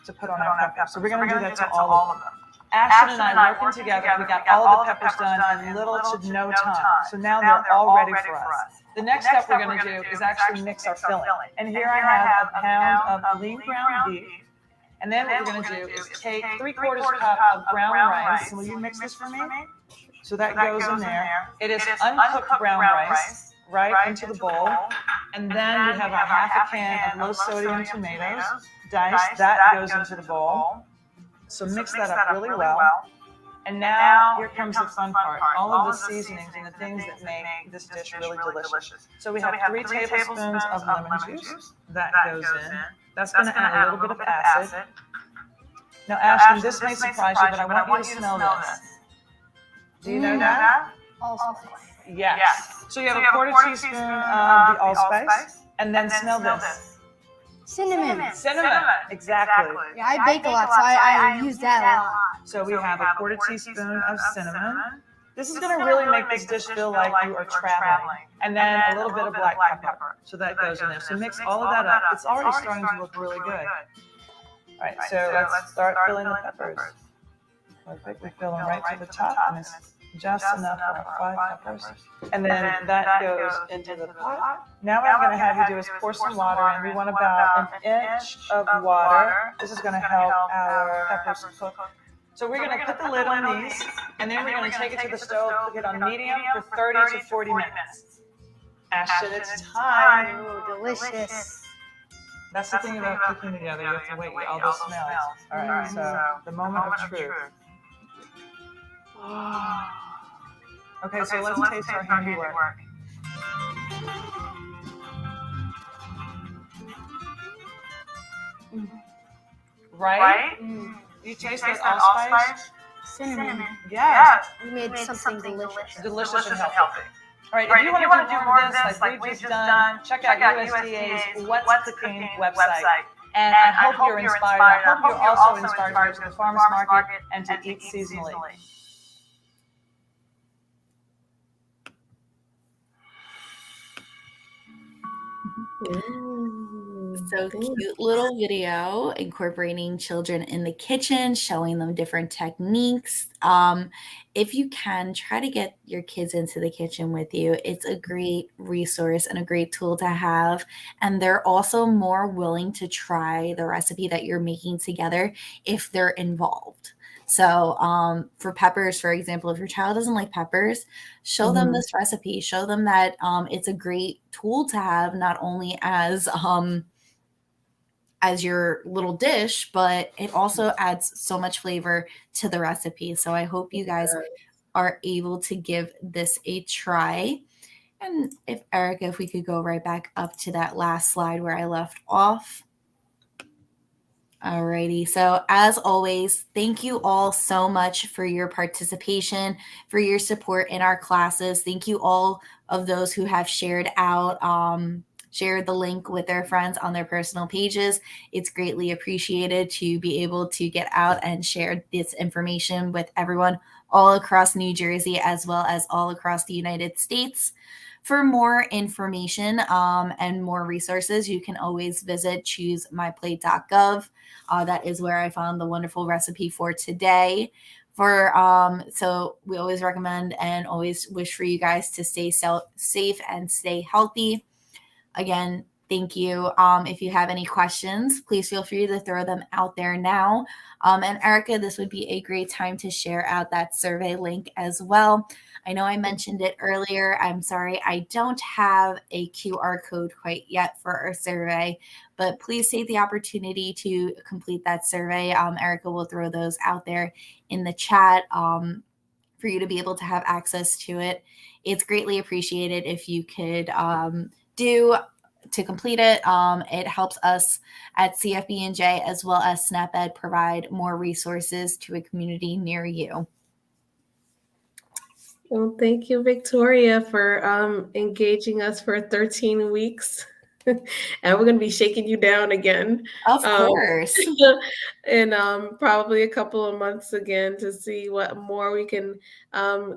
to put on our peppers. So we're going to do that to all of them. Ashton and I working together, we got all of the peppers done in little to no time. So now they're all ready for us. The next step we're going to do is actually mix our filling. And here I have a pound of lean ground beef. And then what we're going to do is take 3/4 cup of brown rice. And will you mix this for me? So that goes in there. It is uncooked brown rice right into the bowl. And then we have a half a can of low sodium tomatoes diced. That goes into the bowl. So mix that up really well. And now here comes the fun part. All of the seasonings and the things that make this dish really delicious. So we have 3 tablespoons of lemon juice. That goes in. That's going to add a little bit of acid. Now, Ashton, this may surprise you, but I want you to smell this. Do you know that? Allspice. Yes. So you have a 1/4 teaspoon of the allspice. And then smell this. Cinnamon. Exactly. Yeah, I bake a lot, so I use that a lot. So we have a 1/4 teaspoon of cinnamon. This is going to really make this dish feel like you are traveling. And then a little bit of black pepper. So that goes in there. So mix all of that up. It's already starting to look really good. All right, so let's start filling the peppers. Perfect. We fill them right to the top, and it's just enough for our 5 peppers. And then that goes into the pot. Now what I'm going to have you do is pour some water in. We want about 1 inch of water. This is going to help our peppers cook. So we're going to put the lid on these, and then we're going to take it to the stove, cook it on medium for 30 to 40 minutes. Ashton, it's time. Ooh, delicious. That's the thing about cooking together. You have to wait all those smells. All right, so the moment of truth. Okay, so let's taste our handiwork. Right? You taste that allspice? Cinnamon. Yes. We made something delicious. Delicious and healthy. All right, if you want to do more of this, like we've just done, check out USDA's What's the King website. And I hope you're inspired. I hope you're also inspired to go to the farmer's market and to eat seasonally. So cute little video incorporating children in the kitchen, showing them different techniques. If you can, try to get your kids into the kitchen with you. It's a great resource and a great tool to have. And they're also more willing to try the recipe that you're making together if they're involved. So for peppers, for example, if your child doesn't like peppers, show them this recipe. Show them that it's a great tool to have, not only as your little dish, but it also adds so much flavor to the recipe. So I hope you guys are able to give this a try. And if Erica, if we could go right back up to that last slide where I left off. Alrighty. So as always, thank you all so much for your participation, for your support in our classes. Thank you all of those who have shared out share the link with their friends on their personal pages. It's greatly appreciated to be able to get out and share this information with everyone all across New Jersey as well as all across the United States. For more information and more resources, you can always visit choosemyplate.gov. That is where I found the wonderful recipe for today. So we always recommend and always wish for you guys to stay safe and stay healthy. Again, thank you. If you have any questions, please feel free to throw them out there now. And Erica, this would be a great time to share out that survey link as well. I know I mentioned it earlier. I'm sorry, I don't have a QR code quite yet for our survey, but please take the opportunity to complete that survey. Erica will throw those out there in the chat for you to be able to have access to it. It's greatly appreciated if you could to complete it. It helps us at CFB&J as well as SNAP-Ed provide more resources to a community near you. Well, thank you, Victoria, for engaging us for 13 weeks. And we're going to be shaking you down again. Of course. In probably a couple of months again to see what more we can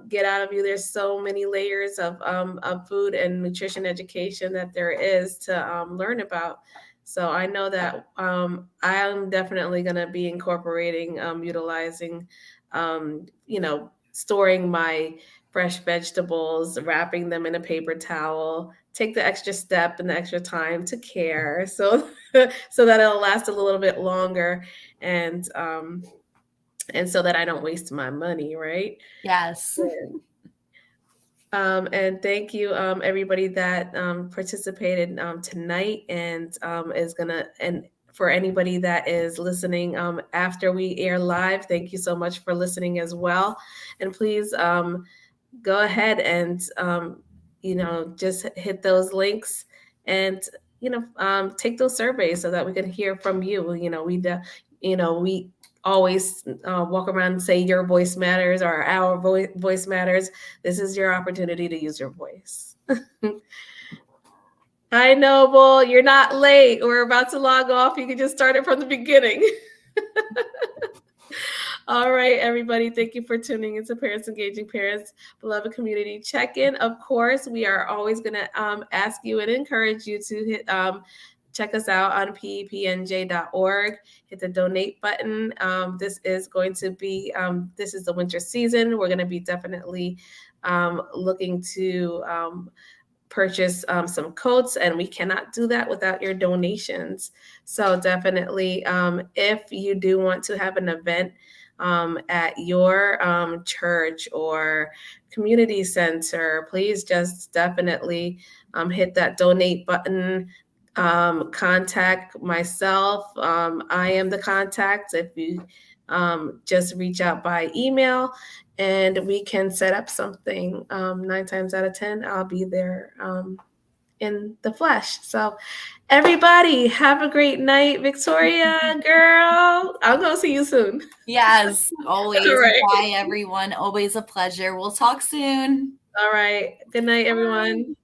get out of you. There's so many layers of food and nutrition education that there is to learn about. So I know that I am definitely going to be incorporating, utilizing, storing my fresh vegetables, wrapping them in a paper towel, take the extra step and the extra time to care so so that it'll last a little bit longer and so that I don't waste my money, right? Yes. And thank you, everybody that participated tonight and for anybody that is listening after we air live, thank you so much for listening as well. And please go ahead and just hit those links and take those surveys so that we can hear from you. We always walk around and say your voice matters or our voice matters. This is your opportunity to use your voice. Hi, Noble. You're not late. We're about to log off. You can just start it from the beginning. All right, everybody. Thank you for tuning into Parents Engaging Parents, Beloved Community Check-In. Of course, we are always going to ask you and encourage you to hit check us out on pepnj.org. Hit the donate button. This is going to be, this is the winter season. We're going to be definitely looking to purchase some coats, and we cannot do that without your donations. So definitely, if you do want to have an event at your church or community center, please just definitely hit that donate button. Contact myself. I am the contact. If you just reach out by email and we can set up something. 9 times out of 10, I'll be there in the flesh. So everybody have a great night. Victoria, girl, I'll go see you soon. Yes, always. All right. Bye, everyone. Always a pleasure. We'll talk soon. All right. Good night, everyone.